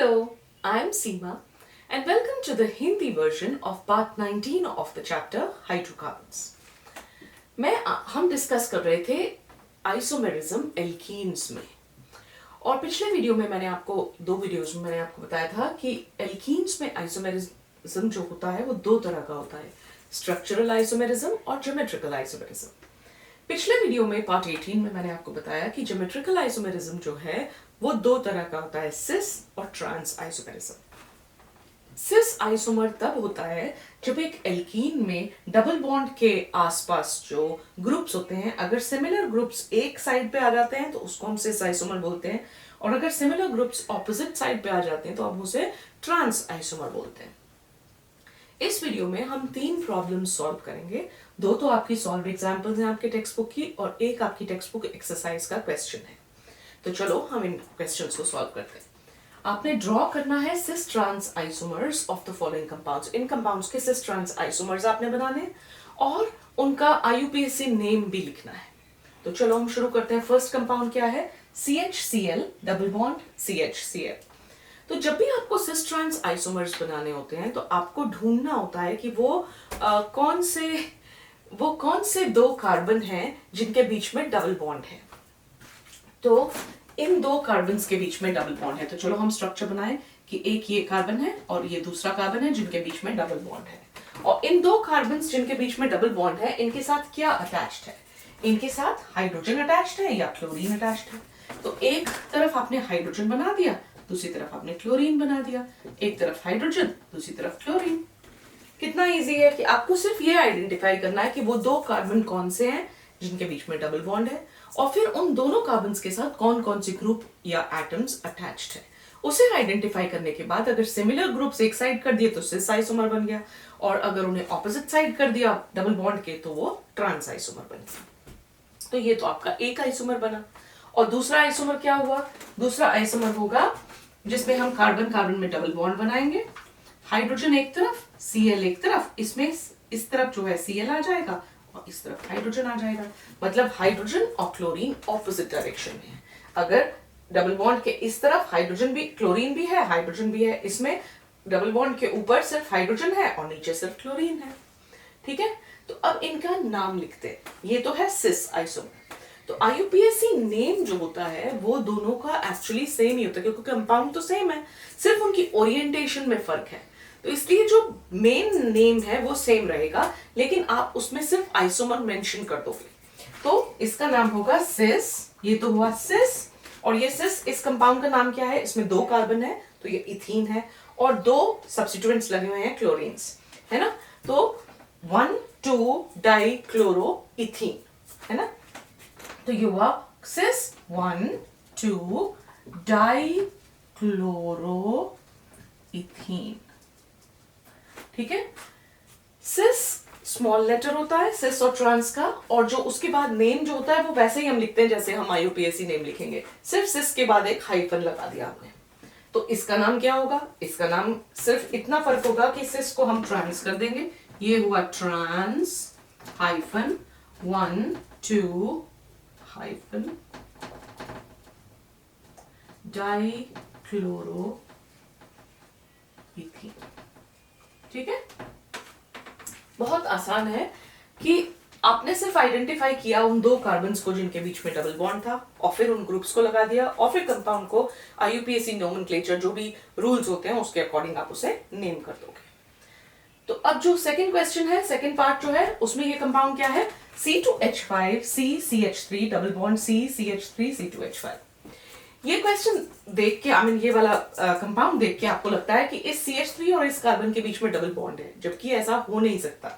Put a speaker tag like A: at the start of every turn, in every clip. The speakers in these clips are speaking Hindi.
A: Hello, I am Seema and welcome to the Hindi version of part 19 of the chapter Hydrocarbons. हम डिस्कस कर रहे थे आइसोमेरिज्म एल्कीन्स में और पिछले वीडियो में दो वीडियोस में मैंने आपको बताया था कि एल्कीन्स में आइसोमेरिज्म जो होता है वो दो तरह का होता है, स्ट्रक्चरल आइसोमेरिज्म और ज्योमेट्रिकल आइसोमेरिज्म। पिछले वीडियो में पार्ट 18 में मैंने आपको बताया कि ज्योमेट्रिकल आइसोमेरिज्म जो है वो दो तरह का होता है, सिस और ट्रांस आइसोमेरिज्म। सिस आइसोमर तब होता है जब एक एल्कीन में डबल बॉन्ड के आसपास जो ग्रुप्स होते हैं, अगर सिमिलर ग्रुप्स एक साइड पे आ जाते हैं तो उसको हम सिस आइसोमर बोलते हैं, और अगर सिमिलर ग्रुप्स ऑपोजिट साइड पे आ जाते हैं तो हम उसे ट्रांस आइसोमर बोलते हैं। इस वीडियो में हम 3 प्रॉब्लम्स सॉल्व करेंगे। 2 तो आपकी सॉल्व एग्जांपल्स हैं आपके टेक्स्ट बुक की और एक आपकी टेक्स्ट बुक एक्सरसाइज का क्वेश्चन है। तो चलो हम इन क्वेश्चंस को सॉल्व करते हैं। आपने ड्रॉ करना है cis trans isomers of the following compounds. इन कंपाउंड्स के सिस ट्रांस आइसोमर्स आपने बनाने और उनका IUPAC नेम भी लिखना है। तो चलो हम शुरू करते हैं। फर्स्ट कंपाउंड क्या है? CHCl double bond CHCl। तो जब भी आपको सिस ट्रांस आइसोमर्स बनाने होते हैं तो आपको ढूंढना होता है कि वो कौन से 2 कार्बन हैं जिनके बीच में डबल बॉन्ड है। तो इन 2 कार्बन्स के बीच में डबल बॉन्ड है। तो चलो हम स्ट्रक्चर बनाएं कि एक ये कार्बन है और ये दूसरा कार्बन है जिनके बीच में डबल बॉन्ड है। और इन 2 कार्बन्स जिनके बीच में डबल बॉन्ड है, इनके साथ क्या अटैच्ड है? इनके साथ हाइड्रोजन अटैच्ड है या क्लोरीन अटैच्ड है। तो एक तरफ आपने हाइड्रोजन बना दिया, दूसरी तरफ आपने क्लोरीन बना दिया। एक तरफ हाइड्रोजन, दूसरी तरफ क्लोरीन। कितना इजी है कि आपको सिर्फ ये आइडेंटिफाई करना है कि वो 2 कार्बन कौन से हैं जिनके बीच में डबल बॉन्ड है, और फिर उन दोनों कार्बन्स के साथ कौन कौन से ग्रुप या एटम्स अटैच्ड है। उसे आइडेंटिफाई करने के बाद अगर सिमिलर ग्रुप्स एक साइड कर दिए तो सिस आइसोमर बन गया, और अगर उन्हें ऑपोजिट साइड कर दिया डबल बॉन्ड के तो वो ट्रांस आइसोमर बन गया। तो ये तो आपका एक आइसोमर बना। और दूसरा आइसोमर क्या हुआ? दूसरा आइसोमर होगा जिसमें हम कार्बन कार्बन में डबल बॉन्ड बनाएंगे, हाइड्रोजन एक तरफ, Cl एक तरफ, इसमें इस तरफ जो है Cl आ जाएगा और इस तरफ हाइड्रोजन आ जाएगा। मतलब हाइड्रोजन और क्लोरीन ऑपोजिट डायरेक्शन में है। अगर डबल बॉन्ड के इस तरफ हाइड्रोजन भी, क्लोरीन भी है, हाइड्रोजन भी है, इसमें डबल बॉन्ड के ऊपर सिर्फ हाइड्रोजन है और नीचे सिर्फ क्लोरीन है। ठीक है, तो अब इनका नाम लिखते हैं। ये तो है सिस आइसोमर। तो IUPAC नेम जो होता है वो दोनों का एक्चुअली सेम ही होता है क्योंकि कंपाउंड तो सेम है, सिर्फ उनकी ओरिएंटेशन में फर्क है। तो इसलिए जो मेन नेम है वो सेम रहेगा, लेकिन आप उसमें सिर्फ आइसोमर मेंशन कर दोगे। तो इसका नाम होगा सिस। ये तो हुआ सिस, और ये सिस, इस कंपाउंड का नाम क्या है? इसमें 2 कार्बन है तो ये इथीन है, और 2 सब्स्टिट्यूएंट्स लगे हुए हैं क्लोरीन्स, है ना। तो 1,2 डाइक्लोरो इथीन, है ना। तो ये हुआ सिस 1,2 डाइक्लोरो इथीन। ठीक है, सिस स्मॉल लेटर होता है सिस और ट्रांस का, और जो उसके बाद नेम जो होता है वो वैसे ही हम लिखते हैं जैसे हम IUPAC नेम लिखेंगे, सिर्फ सिस के बाद एक हाइफन लगा दिया हमने। तो इसका नाम क्या होगा? इसका नाम सिर्फ इतना फर्क होगा कि सिस को हम ट्रांस कर देंगे। ये हुआ trans hyphen 1,2 hyphen dichloroethene. ठीक है, बहुत आसान है कि आपने सिर्फ आइडेंटिफाई किया उन 2 कार्बन्स को जिनके बीच में डबल बॉन्ड था, और फिर उन ग्रुप्स को लगा दिया, और फिर कंपाउंड को IUPAC नोमेनक्लेचर जो भी रूल्स होते हैं उसके अकॉर्डिंग आप उसे नेम कर दोगे। तो अब जो सेकंड क्वेश्चन है, सेकंड पार्ट जो है, उसमें ये कंपाउंड क्या है? C2H5 CCH3 double bond CCH3 C2H5। ये क्वेश्चन देख के, ये वाला कंपाउंड देख के आपको लगता है कि इस CH3 और इस कार्बन के बीच में डबल बॉन्ड है, जबकि ऐसा हो नहीं सकता।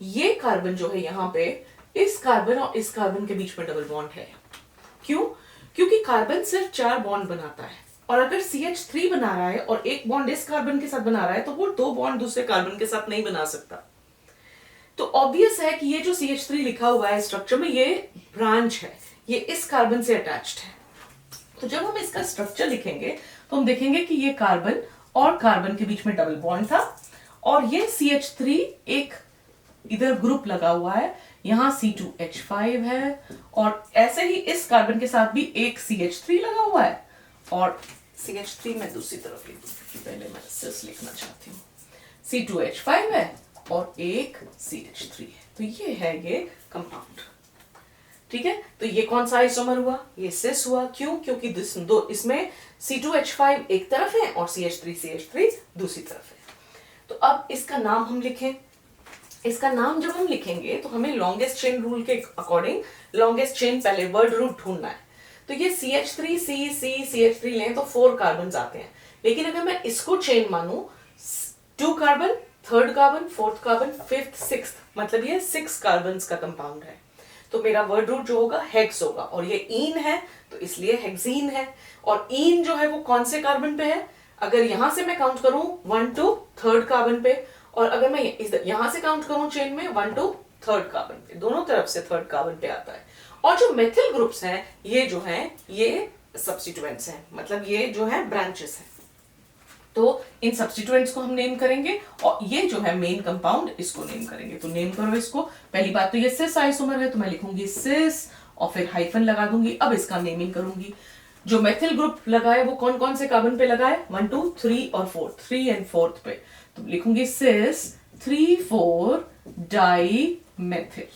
A: ये कार्बन जो है यहाँ पे, इस कार्बन और इस कार्बन के बीच में डबल बॉन्ड है। क्यों? क्योंकि कार्बन सिर्फ 4 बॉन्ड बनाता है, और अगर CH3 बना रहा है और एक बॉन्ड इस कार्बन के साथ बना रहा है तो वो 2 बॉन्ड दूसरे कार्बन के साथ नहीं बना सकता। तो ऑब्वियस है कि ये जो CH3 लिखा हुआ है स्ट्रक्चर में, ये ब्रांच है, ये इस कार्बन से अटैच्ड है। तो जब हम इसका स्ट्रक्चर लिखेंगे तो हम देखेंगे कि ये कार्बन और कार्बन के बीच में डबल बॉन्ड था, और ये CH3 एक इधर ग्रुप लगा हुआ है, यहां C2H5 है, और ऐसे ही इस कार्बन के साथ भी एक CH3 लगा हुआ है, और CH3 मैं दूसरी तरफ लिख दूं क्योंकि पहले मैं सिस लिखना चाहती हूँ। C2H5 है और एक CH3 है, तो ये है ये कंपाउंड। ठीक है, तो ये कौन सा आइसोमर हुआ? ये सिस हुआ। क्यों? क्योंकि इसमें C2H5 एक तरफ है और CH3 दूसरी तरफ है। तो अब इसका नाम हम लिखें। इसका नाम जब हम लिखेंगे तो हमें लॉन्गेस्ट चेन रूल के अकॉर्डिंग लॉन्गेस्ट चेन पहले वर्ड रूट ढूंढना है। तो ये CH3 लें तो 4 कार्बन आते हैं, लेकिन अगर मैं इसको चेन मानूं 2 carbon, 3rd carbon, 4th carbon, 5th, 6th, मतलब ये 6 कार्बन का कंपाउंड है। तो मेरा वर्ड रूट जो होगा हेक्स होगा, और ये ईन है तो इसलिए हेक्सीन है। और ईन जो है वो कौन से कार्बन पे है? अगर यहां से मैं काउंट करूं 1 to 3rd कार्बन पे, और अगर मैं यहां से काउंट करूं चेन में 1 to 3rd कार्बन पे, दोनों तरफ से 3rd कार्बन पे आता है। और जो मेथिल ग्रुप्स हैं ये जो हैं ये सब्स्टिट्यूएंट्स हैं, मतलब ये जो है ब्रांचेस हैं। तो इन सब्स्टिट्यूएंट्स को हम नेम करेंगे, और ये जो है मेन कंपाउंड इसको नेम करेंगे। तो नेम करो इसको। पहली बात तो ये सिस आइसोमर है तो मैं लिखूंगी सिस और फिर हाइफन लगा दूंगी। अब इसका नेमिंग करूंगी। जो मेथिल ग्रुप लगाए वो कौन कौन से कार्बन पे लगाए? 1 2 3 और 4, 3 and 4th पे। तो लिखूंगी सिस 3,4 डाइमेथिल।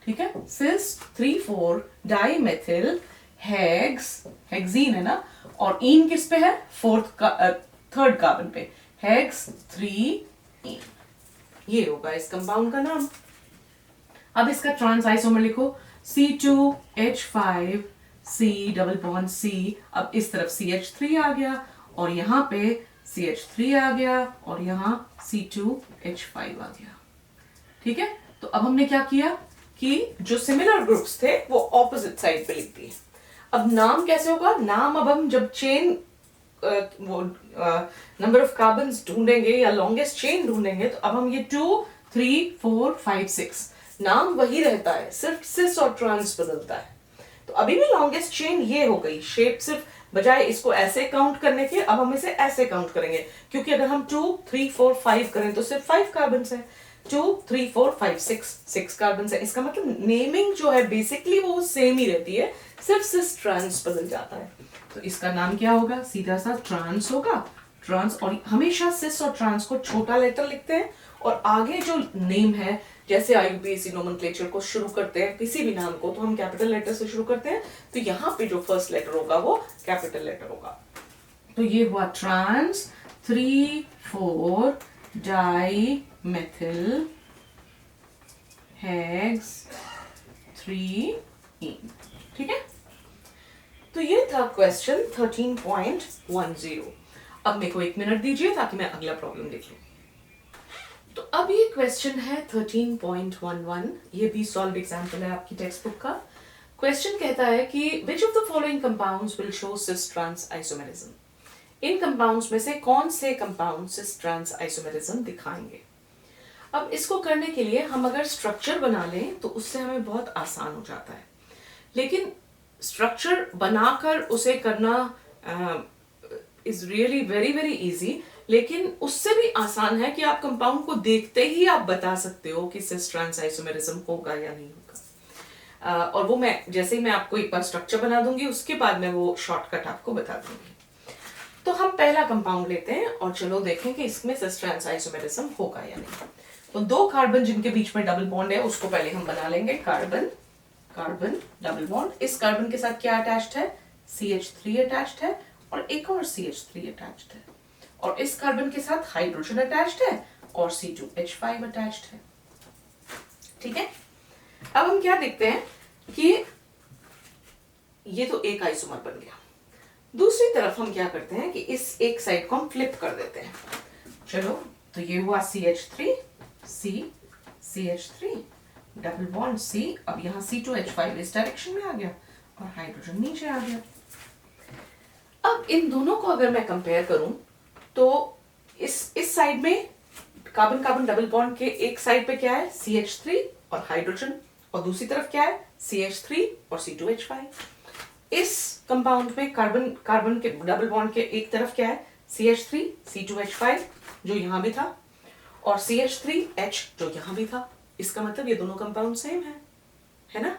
A: ठीक है, सिस 3,4 डाइमेथिल हेक्सीन है ना, और इन किस पे है? 3rd कार्बन पे, हेक्स 3 इन। ये होगा इस कंपाउंड का नाम। अब इसका ट्रांस आइसोमर लिखो C2H5 C double bond C। अब इस तरफ CH3 आ गया और यहां पे CH3 आ गया और यहां C2H5 आ गया। ठीक है, तो अब हमने क्या किया कि जो सिमिलर ग्रुप्स थे वो ऑपोजिट साइड पे लिख दिए। अब नाम कैसे होगा? नाम अब हम जब चेन वो नंबर ऑफ कार्बन ढूंढेंगे या लॉन्गेस्ट चेन ढूंढेंगे, तो अब हम ये 2 3 4 5 6 नाम वही रहता है, सिर्फ सिस और ट्रांस बदलता है। तो अभी भी लॉन्गेस्ट चेन ये हो गई। शेप सिर्फ बजाय इसको ऐसे काउंट करने के अब हम इसे ऐसे काउंट करेंगे, क्योंकि अगर हम 2 3 4 5 करें तो सिर्फ 5 कार्बन है। 2 3 4 5 6 कार्बन है। इसका मतलब नेमिंग जो है बेसिकली वो सेम ही रहती है, सिर्फ सिस ट्रांस बदल जाता है। तो इसका नाम क्या होगा? सीधा सा ट्रांस होगा। ट्रांस, और हमेशा सिस और ट्रांस को छोटा लेटर लिखते हैं, और आगे जो नेम है जैसे IUPAC नोमेनक्लेचर को शुरू करते हैं किसी भी नाम को तो हम कैपिटल लेटर से शुरू करते हैं, तो यहाँ पे जो फर्स्ट लेटर होगा वो कैपिटल लेटर होगा। तो ये हुआ ट्रांस 3,4 डाइमेथिल हेक्स 3 इन। ठीक है, तो ये था क्वेश्चन 13.10। अब मेरे को 1 मिनट दीजिए ताकि मैं अगला प्रॉब्लम देख लूं। तो अब ये क्वेश्चन है 13.11। ये भी सॉल्व एग्जाम्पल है आपकी टेक्स्ट बुक का। क्वेश्चन कहता है कि which of the following compounds will show cis trans isomerism. इन कंपाउंड्स में से कौन से कंपाउंड सिस ट्रांस आइसोमेरिज्म दिखाएंगे। अब इसको करने के लिए हम अगर स्ट्रक्चर बना लें तो उससे हमें बहुत आसान हो जाता है, लेकिन स्ट्रक्चर बनाकर उसे करना is really very very easy. लेकिन उससे भी आसान है कि आप कंपाउंड को देखते ही आप बता सकते हो कि सिस ट्रांस आइसोमेरिज्म होगा या नहीं होगा। और वो मैं जैसे ही मैं आपको एक बार स्ट्रक्चर बना दूंगी उसके बाद मैं वो शॉर्टकट आपको बता दूंगी। तो हम पहला कंपाउंड लेते हैं और चलो देखें कि इसमें सिस ट्रांस आइसोमेरिज्म होगा या नहीं। तो 2 कार्बन जिनके बीच में डबल बॉन्ड है उसको पहले हम बना लेंगे। Carbon carbon double bond. इस कार्बन के साथ क्या अटैच्ड है? CH3 अटैच्ड है और एक और CH3 अटैच्ड है, और इस कार्बन के साथ हाइड्रोजन अटैच्ड है और C2H5 अटैच्ड है। ठीक है, अब हम क्या देखते हैं कि ये तो एक आइसोमर बन गया। दूसरी तरफ हम क्या करते हैं कि इस एक साइड को हम फ्लिप कर देते हैं। चलो, तो ये हुआ CH3 C CH3 double bond C। अब यहाँ C2H5 इस डायरेक्शन में आ गया और हाइड्रोजन नीचे आ गया। अब इन दोनों को अगर मैं कंपेयर करूं तो इस साइड में कार्बन कार्बन डबल बॉन्ड के एक साइड पे क्या है? CH3 और हाइड्रोजन, और दूसरी तरफ क्या है? CH3 और C2H5। इस कंपाउंड में कार्बन कार्बन के डबल बॉन्ड के एक तरफ क्या है? CH3 C2H5 जो यहां भी था, और CH3H जो यहां भी था। इसका मतलब ये दोनों कंपाउंड सेम है ना?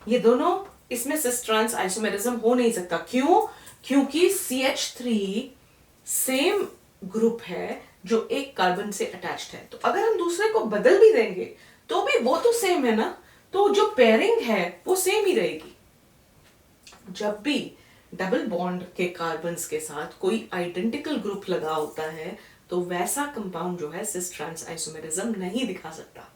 A: ये दोनों, इसमें सिस ट्रांस आइसोमेरिज्म हो नहीं सकता। क्यों? क्योंकि CH3 सेम ग्रुप है जो एक कार्बन से अटैच्ड है, तो अगर हम दूसरे को बदल भी देंगे तो भी वो तो सेम है ना, तो जो पेयरिंग है वो सेम ही रहेगी। जब भी डबल बॉन्ड के कार्बन्स के साथ कोई आइडेंटिकल ग्रुप लगा होता है तो वैसा कंपाउंड जो है सिस ट्रांस आइसोमेरिज्म नहीं दिखा सकता,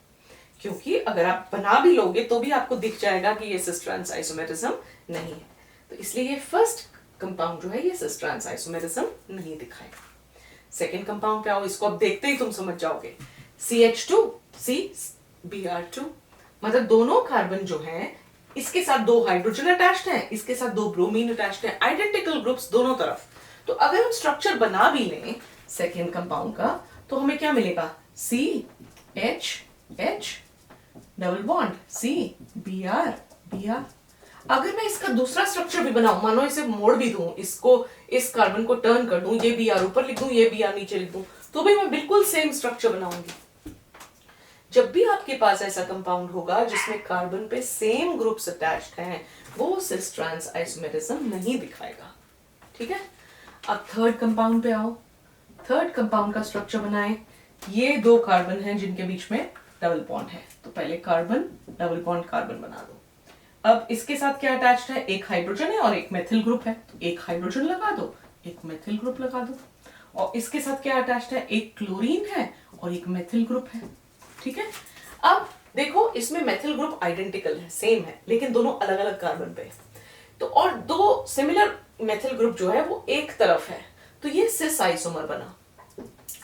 A: क्योंकि अगर आप बना भी लोगे तो भी आपको दिख जाएगा कि ये सिस ट्रांस आइसोमेरिज्म नहीं है। तो इसलिए ये फर्स्ट कंपाउंड जो है ये सिस ट्रांस आइसोमेरिज्म नहीं दिखाएगा। सेकेंड कंपाउंड पे आओ, इसको अब देखते ही तुम समझ जाओगे। CH2 CBr2, मतलब दोनों कार्बन जो हैं इसके साथ दो हाइड्रोजन अटैच्ड हैं, इसके साथ दो ब्रोमीन अटैच्ड हैं, आइडेंटिकल ग्रुप्स दोनों तरफ। तो अगर हम स्ट्रक्चर बना भी लें सेकेंड कंपाउंड का तो हमें क्या मिलेगा, CH डबल बॉन्ड CBr। अगर मैं इसका दूसरा स्ट्रक्चर भी बनाऊं, मानो इसे मोड़ भी दूं, इसको इस कार्बन को टर्न कर दूं, ये Br ऊपर लिख दूं, ये Br नीचे लिख दूं, तो भी मैं बिल्कुल सेम स्ट्रक्चर बनाऊंगी। जब भी आपके पास ऐसा कंपाउंड होगा जिसमें कार्बन पे सेम ग्रुप्स अटैच्ड हैं, वो सिस ट्रांस आइसोमेरिज्म नहीं दिखाएगा। ठीक है, अब थर्ड कंपाउंड पे आओ। थर्ड कंपाउंड का स्ट्रक्चर बनाएं। ये दो कार्बन हैं जिनके बीच में डबल बॉन्ड है, तो पहले कार्बन डबल बॉन्ड कार्बन बना दो। अब इसके साथ क्या अटैच्ड है, एक हाइड्रोजन है और एक मेथिल ग्रुप है, तो एक हाइड्रोजन लगा दो, एक मेथिल ग्रुप लगा दो। और इसके साथ क्या अटैच्ड है, एक क्लोरीन है और एक मेथिल ग्रुप है। ठीक है, अब देखो इसमें मेथिल ग्रुप आइडेंटिकल है, सेम है, लेकिन दोनों अलग अलग कार्बन पे है। तो और दो सिमिलर मेथिल ग्रुप जो है वो एक तरफ है, तो ये सिस आइसोमर बना।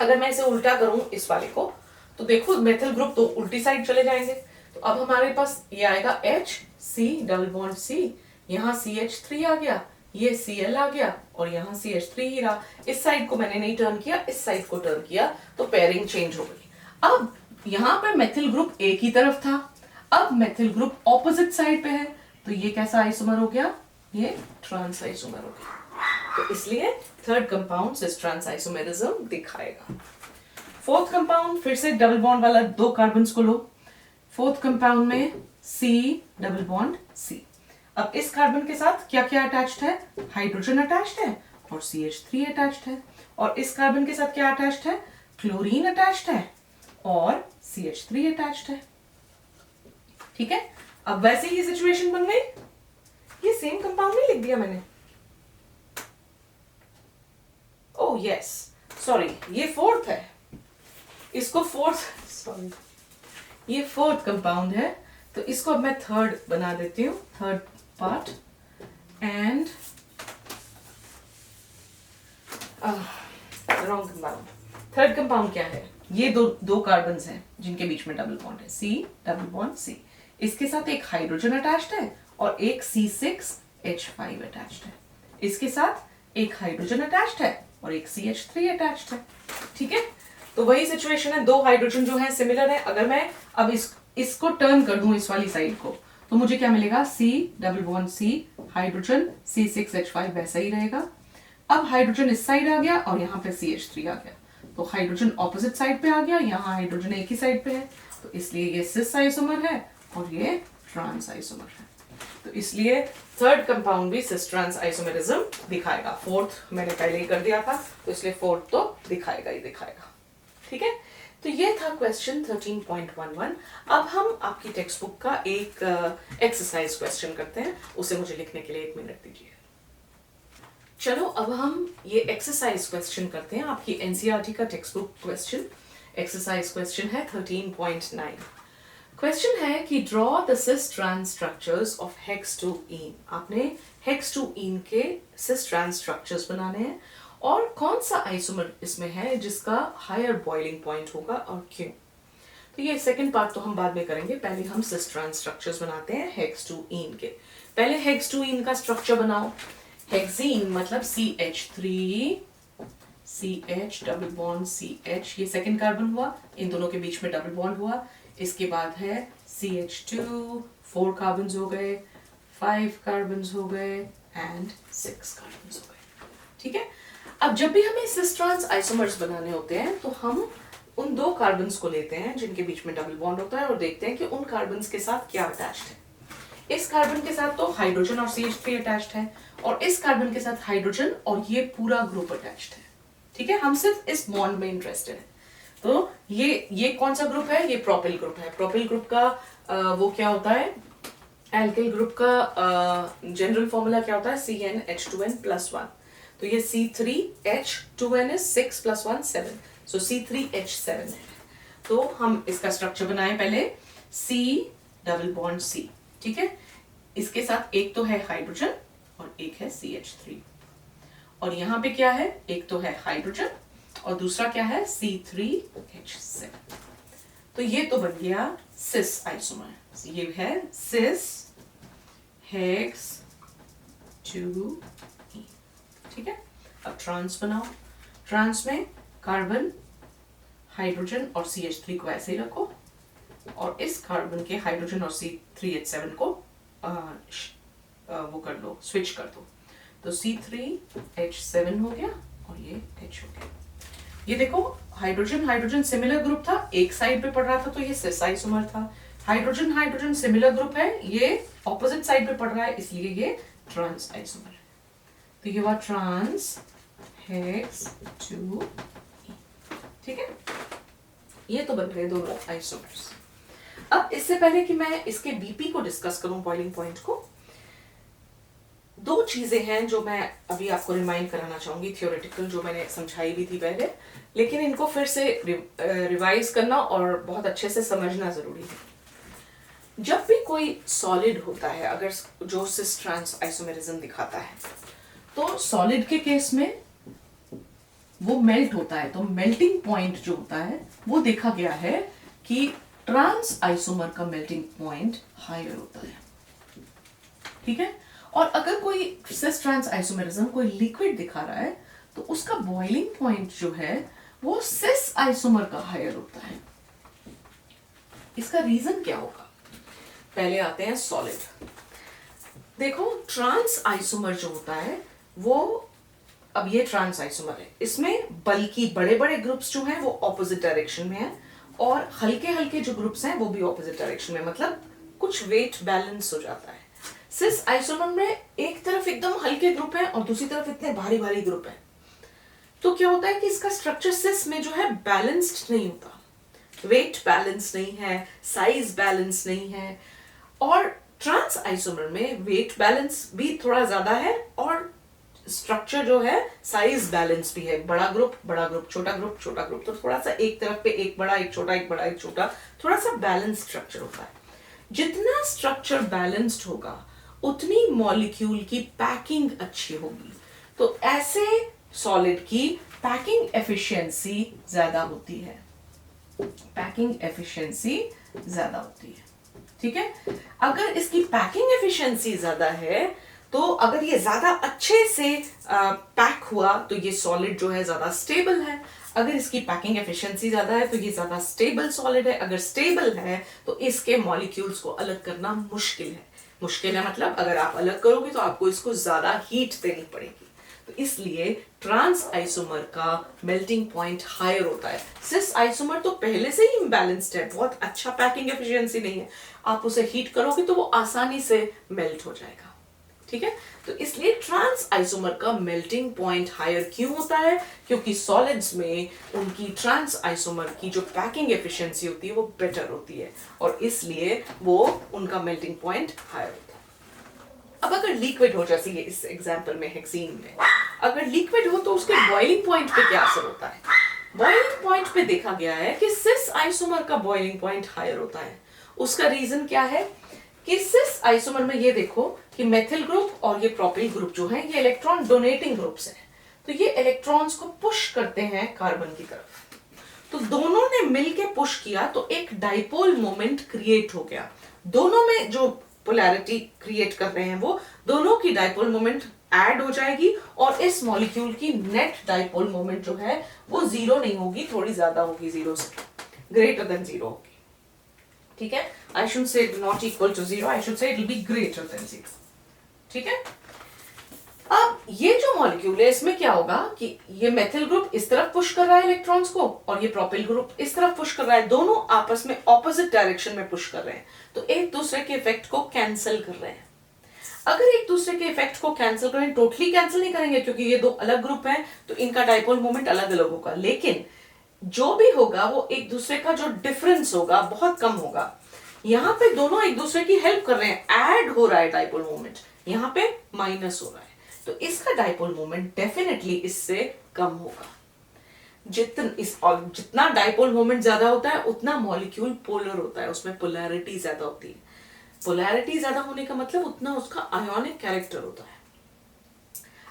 A: अगर मैं इसे उल्टा करूं इस वाले को, तो देखो मेथिल ग्रुप तो उल्टी साइड चले जाएंगे, तो अब हमारे पास ये आएगा HC डबल बॉन्ड C, यहाँ CH3 आ गया, ये Cl आ गया और यहाँ CH3 ही रहा। इस साइड को मैंने नहीं टर्न किया, इस साइड को टर्न किया, तो पेयरिंग चेंज हो गई। अब यहाँ पे मेथिल ग्रुप एक ही तरफ था, अब मेथिल ग्रुप ऑपोजिट साइड पे है, तो ये कैसा आइसोमर हो गया, ये ट्रांस आइसोमर हो गया। तो इसलिए third compound cis trans isomerism दिखाएगा। फोर्थ कंपाउंड, फिर से डबल बॉन्ड वाला दो कार्बन्स को लो। फोर्थ कंपाउंड में C डबल बॉन्ड C। अब इस कार्बन के साथ क्या क्या अटैच्ड है, हाइड्रोजन अटैच्ड है और CH3 अटैच्ड है, और इस कार्बन के साथ क्या अटैच्ड है, क्लोरीन अटैच्ड है और CH3 अटैच्ड है। ठीक है, अब वैसे ही सिचुएशन बन गई। ये सेम कंपाउंड नहीं लिख दिया मैंने, ओह यस सॉरी, ये फोर्थ है, इसको फोर्थ, सॉरी ये फोर्थ कंपाउंड है, तो इसको अब मैं थर्ड बना देती हूँ, third part. And wrong compound. Third compound क्या है, ये दो कार्बन्स हैं जिनके बीच में डबल बॉन्ड है, C डबल बॉन्ड C। इसके साथ एक हाइड्रोजन अटैच्ड है और एक C6H5 अटैच्ड है। इसके साथ एक हाइड्रोजन अटैच्ड है और एक CH3 अटैच्ड है। ठीक है, तो वही सिचुएशन है, दो हाइड्रोजन जो है सिमिलर है। अगर मैं अब इसको टर्न कर दूं इस वाली साइड को, तो मुझे क्या मिलेगा, C double bond C hydrogen C6H5 वैसा ही रहेगा। अब हाइड्रोजन इस साइड आ गया और यहाँ पे CH3 आ गया, तो हाइड्रोजन ऑपोजिट साइड पे आ गया, यहाँ हाइड्रोजन एक ही साइड पे है, तो इसलिए ये सिस आइसोमर है और ये ट्रांस आइसोमर है। तो इसलिए थर्ड कंपाउंड भी सिस ट्रांस आइसोमेरिज्म दिखाएगा। फोर्थ मैंने पहले ही कर दिया था, तो इसलिए फोर्थ तो दिखाएगा ही दिखाएगा। ठीक है, तो ये था क्वेश्चन 13.11। अब हम आपकी टेक्स्ट बुक का एक एक्सरसाइज क्वेश्चन करते हैं, उसे मुझे लिखने के लिए 1 मिनट दीजिए। चलो अब हम ये एक्सरसाइज क्वेश्चन करते हैं, आपकी एनसीईआरटी का text book question. Exercise question है 13.9। क्वेश्चन है कि draw the cis trans structures of हेक्स-2-ईन। आपने हेक्स-2-ईन के सिस ट्रांस स्ट्रक्चर्स बनाने हैं और कौन सा आइसोमर इसमें है जिसका हायर बॉइलिंग पॉइंट होगा और क्यों। तो ये सेकंड पार्ट तो हम बाद में करेंगे, पहले हम सिस ट्रांस स्ट्रक्चर्स बनाते हैं हेक्स-2-ईन के। पहले हेक्स-2-ईन का स्ट्रक्चर बनाओ। हेक्सीन मतलब CH3 CH double bond CH, ये सेकंड कार्बन हुआ, इन दोनों के बीच में डबल बॉन्ड हुआ। इसके बाद है CH2, 4 कार्बन्स हो गए, 5 कार्बन्स हो गए एंड 6 कार्बन्स हो गए। ठीक है, अब जब भी हमें सिस ट्रांस आइसोमर्स बनाने होते हैं तो हम उन दो कार्बन्स को लेते हैं जिनके बीच में डबल बॉन्ड होता है और देखते हैं कि उन कार्बन्स के साथ क्या अटैच्ड है। इस कार्बन के साथ तो हाइड्रोजन और CH3 अटैच्ड है, और इस कार्बन के साथ हाइड्रोजन और ये पूरा ग्रुप अटैच्ड है। ठीक है, हम सिर्फ इस बॉन्ड में इंटरेस्टेड है। तो ये कौन सा ग्रुप है? ये प्रोपिल ग्रुप है। प्रोपिल ग्रुप का वो क्या होता है? एल्किल ग्रुप का जनरल फॉर्मूला क्या होता है? CnH2n+1। तो ये C3H2n is 6 + 1 7, so C3H7 है। तो हम इसका स्ट्रक्चर बनाएं पहले, C डबल बॉन्ड C। ठीक है, इसके साथ एक तो है हाइड्रोजन और एक है CH3, और यहाँ पे क्या है? एक तो है हाइड्रोजन और दूसरा क्या है? C3H7। तो ये तो बन गया सिस आइसोमर। ये है सिस हेक्स 2E। ठीक है, अब ट्रांस बनाओ। ट्रांस में कार्बन, हाइड्रोजन और CH3 को ऐसे ही रखो, और इस कार्बन के हाइड्रोजन और C3H7 को वो कर लो, स्विच कर दो। तो C3H7 हो गया और ये H हो गया। ये देखो, हाइड्रोजन हाइड्रोजन सिमिलर ग्रुप था, एक साइड पे पड़ रहा था तो ये सिस आइसोमर था। हाइड्रोजन हाइड्रोजन सिमिलर ग्रुप है, ये ऑपोजिट साइड पे पड़ रहा है, इसलिए ये ट्रांस आइसोमर है। तो ये हुआ ट्रांस हेक्स 2E। ठीक है, ये तो बन गए दोनों आइसोमर्स। अब इससे पहले कि मैं इसके बीपी को डिस्कस करूं, बॉइलिंग पॉइंट को, दो चीजें हैं जो मैं अभी आपको रिमाइंड कराना चाहूंगी, थियोरेटिकल, जो मैंने समझाई भी थी पहले, लेकिन इनको फिर से रिवाइज करना और बहुत अच्छे से समझना जरूरी है। जब भी कोई सॉलिड होता है, अगर जो सिस ट्रांस आइसोमेरिज्म दिखाता है, तो सॉलिड के केस में वो मेल्ट होता है, तो मेल्टिंग पॉइंट जो होता है वो देखा गया है कि ट्रांस आइसोमर का मेल्टिंग पॉइंट हायर होता है। ठीक है, और अगर कोई सिस ट्रांस आइसोमेरिज्म कोई लिक्विड दिखा रहा है तो उसका बॉइलिंग पॉइंट जो है वो सिस आइसोमर का हायर होता है। इसका रीजन क्या होगा? पहले आते हैं सॉलिड। देखो, ट्रांस आइसोमर जो होता है वो, अब ये ट्रांस आइसोमर है, इसमें बल्कि बड़े बड़े ग्रुप्स जो हैं वो ऑपोजिट डायरेक्शन में हैं, और हल्के हल्के जो ग्रुप्स हैं वो भी ऑपोजिट डायरेक्शन में, मतलब कुछ वेट बैलेंस हो जाता है। सिस आइसोमर में एक तरफ एकदम हल्के ग्रुप है और दूसरी तरफ इतने भारी भारी ग्रुप है, तो क्या होता है कि इसका स्ट्रक्चर सिस में जो है बैलेंस्ड नहीं होता, वेट बैलेंस नहीं है, साइज बैलेंस नहीं है। और ट्रांस आइसोमर में वेट बैलेंस भी थोड़ा ज्यादा है और स्ट्रक्चर जो है साइज बैलेंस भी है, बड़ा ग्रुप छोटा ग्रुप छोटा ग्रुप, तो थोड़ा सा एक तरफ पे एक बड़ा एक छोटा, एक बड़ा एक छोटा, थोड़ा सा बैलेंस स्ट्रक्चर होता है। जितना स्ट्रक्चर बैलेंस्ड होगा उतनी मॉलिक्यूल की पैकिंग अच्छी होगी, तो ऐसे सॉलिड की पैकिंग एफिशिएंसी ज्यादा होती है, पैकिंग एफिशिएंसी ज्यादा होती है। ठीक है, अगर इसकी पैकिंग एफिशिएंसी ज्यादा है, तो अगर ये ज्यादा अच्छे से पैक हुआ तो ये सॉलिड जो है ज्यादा स्टेबल है। अगर इसकी पैकिंग एफिशिएंसी ज्यादा है तो ये ज्यादा स्टेबल सॉलिड है। अगर स्टेबल है तो इसके मॉलिक्यूल्स को अलग करना मुश्किल है। मुश्किल है मतलब अगर आप अलग करोगे तो आपको इसको ज्यादा हीट देनी पड़ेगी, तो इसलिए ट्रांस आइसोमर का मेल्टिंग पॉइंट हायर होता है। सिस आइसोमर तो पहले से ही इम्बैलेंस्ड है, बहुत अच्छा पैकिंग एफिशिएंसी नहीं है, आप उसे हीट करोगे तो वो आसानी से मेल्ट हो जाएगा। ठीक है, तो इसलिए ट्रांस आइसोमर का मेल्टिंग पॉइंट हायर क्यों होता है? क्योंकि सॉलिड्स में उनकी ट्रांस आइसोमर की जो पैकिंग एफिशिएंसी होती है वो बेटर होती है, और इसलिए वो उनका मेल्टिंग पॉइंट हायर होता है। अब अगर लिक्विड हो, जैसे ये इस एग्जांपल में हेक्सीन में, अगर लिक्विड हो तो उसके बॉइलिंग पॉइंट पे क्या असर होता है? बॉइलिंग पॉइंट पे देखा गया है कि सिस आइसोमर का बॉइलिंग पॉइंट हायर होता है। उसका रीजन क्या है कि सिस आइसोमर में ये देखो कि मेथिल ग्रुप और ये प्रोपिल ग्रुप जो है ये इलेक्ट्रॉन डोनेटिंग ग्रुप्स हैं, तो ये इलेक्ट्रॉन्स को पुश करते हैं कार्बन की तरफ। तो दोनों ने मिलके पुश किया तो एक डाइपोल मोमेंट क्रिएट हो गया। दोनों में जो पोलैरिटी क्रिएट कर रहे हैं वो दोनों की डाइपोल मोमेंट ऐड हो जाएगी, और इस मॉलिक्यूल की नेट डाइपोल मोमेंट जो है वो जीरो नहीं होगी, थोड़ी ज्यादा होगी, जीरो से ग्रेटर देन जीरो होगी। ठीक है, I should say not equal to 0, I should say it will be greater than 0. ठीक है, अब ये जो मॉलिक्यूल है इसमें क्या होगा कि ये मेथिल ग्रुप इस तरफ पुश कर रहा है इलेक्ट्रॉन्स को और ये प्रोपिल ग्रुप इस तरफ पुश कर रहा है, दोनों आपस में ऑपोजिट डायरेक्शन में पुश कर रहे हैं, तो एक दूसरे के इफेक्ट को कैंसिल कर रहे हैं। अगर एक दूसरे के इफेक्ट को कैंसिल करें, टोटली कैंसिल नहीं करेंगे क्योंकि ये दो अलग ग्रुप हैं तो इनका डाइपोल मोमेंट अलग अलग होगा, लेकिन जो भी होगा वो एक दूसरे का जो डिफरेंस होगा बहुत कम होगा। यहाँ पे दोनों एक दूसरे की हेल्प कर रहे हैं, ऐड हो रहा है डाइपोल मोमेंट, यहाँ पे माइनस हो रहा है, तो इसका डाइपोल मोमेंट डेफिनेटली इससे कम होगा। जितना डाइपोल मोमेंट ज्यादा होता है उतना मॉलिक्यूल पोलर होता है, उसमें पोलैरिटी ज्यादा होती है। पोलैरिटी ज्यादा होने का मतलब उतना उसका आयोनिक कैरेक्टर होता है।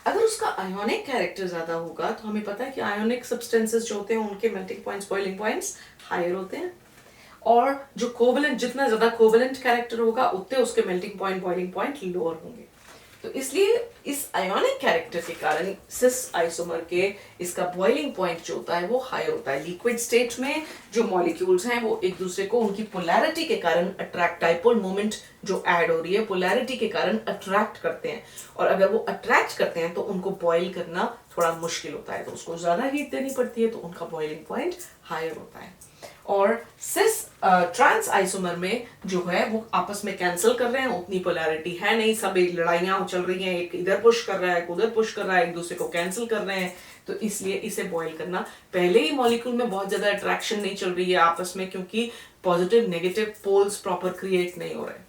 A: अगर उसका आयोनिक कैरेक्टर ज्यादा होगा तो हमें पता है कि आयोनिक सब्सटेंसेस जो होते हैं उनके melting points, boiling points higher होते हैं, और जो कोवेलेंट, जितना ज्यादा कोवेलेंट कैरेक्टर होगा उतने उसके melting point, boiling point lower होंगे। तो इसलिए इस आयोनिक कैरेक्टर के कारण सिस आइसोमर के इसका बॉइलिंग पॉइंट जो होता है वो हाई होता है। लिक्विड स्टेट में जो मॉलिक्यूल्स हैं वो एक दूसरे को उनकी पोलैरिटी के कारण अट्रैक्ट, डाइपोल मोमेंट जो ऐड हो रही है पोलैरिटी के कारण अट्रैक्ट करते हैं, और अगर वो अट्रैक्ट करते हैं तो उनको बॉइल करना थोड़ा मुश्किल होता है, तो उसको ज्यादा हीट देनी पड़ती है, तो उनका बॉइलिंग पॉइंट हायर होता है। और सिस ट्रांस आइसोमर में जो है वो आपस में कैंसिल कर रहे हैं, उतनी पोलैरिटी है नहीं, सब लड़ाइयां चल रही हैं, एक इधर पुश कर रहा है, एक उधर पुश कर रहा है, एक दूसरे को कैंसिल कर रहे हैं, तो इसलिए इसे बॉइल करना, पहले ही मॉलिक्यूल में बहुत ज्यादा अट्रैक्शन नहीं चल रही है आपस में क्योंकि positive negative poles proper create नहीं हो रहे,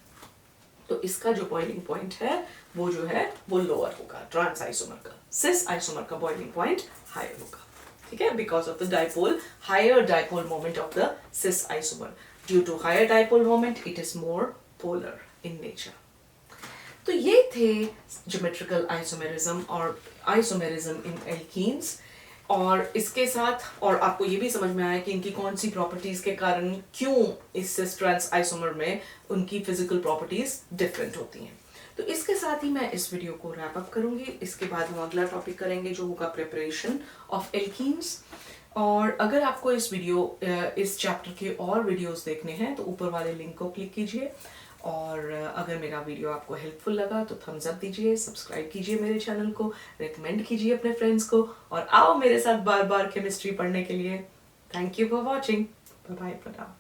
A: तो इसका जो बॉइलिंग पॉइंट है वो जो है वो लोअर होगा ट्रांस आइसोमर का। सिस आइसोमर का बॉइलिंग पॉइंट हायर होगा, ठीक है, because of the dipole, higher dipole moment of the cis isomer. Due to higher dipole moment it is more polar in nature. तो ये थे ज्योमेट्रिकल आइसोमेरिज्म और आइसोमेरिज्म इन एल्कीन्स, और इसके साथ और आपको ये भी समझ में आया कि इनकी कौन सी प्रॉपर्टीज के कारण क्यों इस सिस ट्रांस आइसोमर में उनकी फिजिकल प्रॉपर्टीज डिफरेंट होती हैं। तो इसके साथ ही मैं इस वीडियो को रैप अप करूंगी। इसके बाद हम अगला टॉपिक करेंगे जो होगा प्रिपरेशन ऑफ एल्कीन्स। और अगर आपको इस चैप्टर के और वीडियोस देखने हैं तो ऊपर वाले लिंक को क्लिक कीजिए, और अगर मेरा वीडियो आपको हेल्पफुल लगा तो थम्स अप दीजिए, सब्सक्राइब कीजिए मेरे चैनल को, रेकमेंड कीजिए अपने फ्रेंड्स को, और आओ मेरे साथ बार बार केमिस्ट्री पढ़ने के लिए। Thank you for watching, bye bye for now.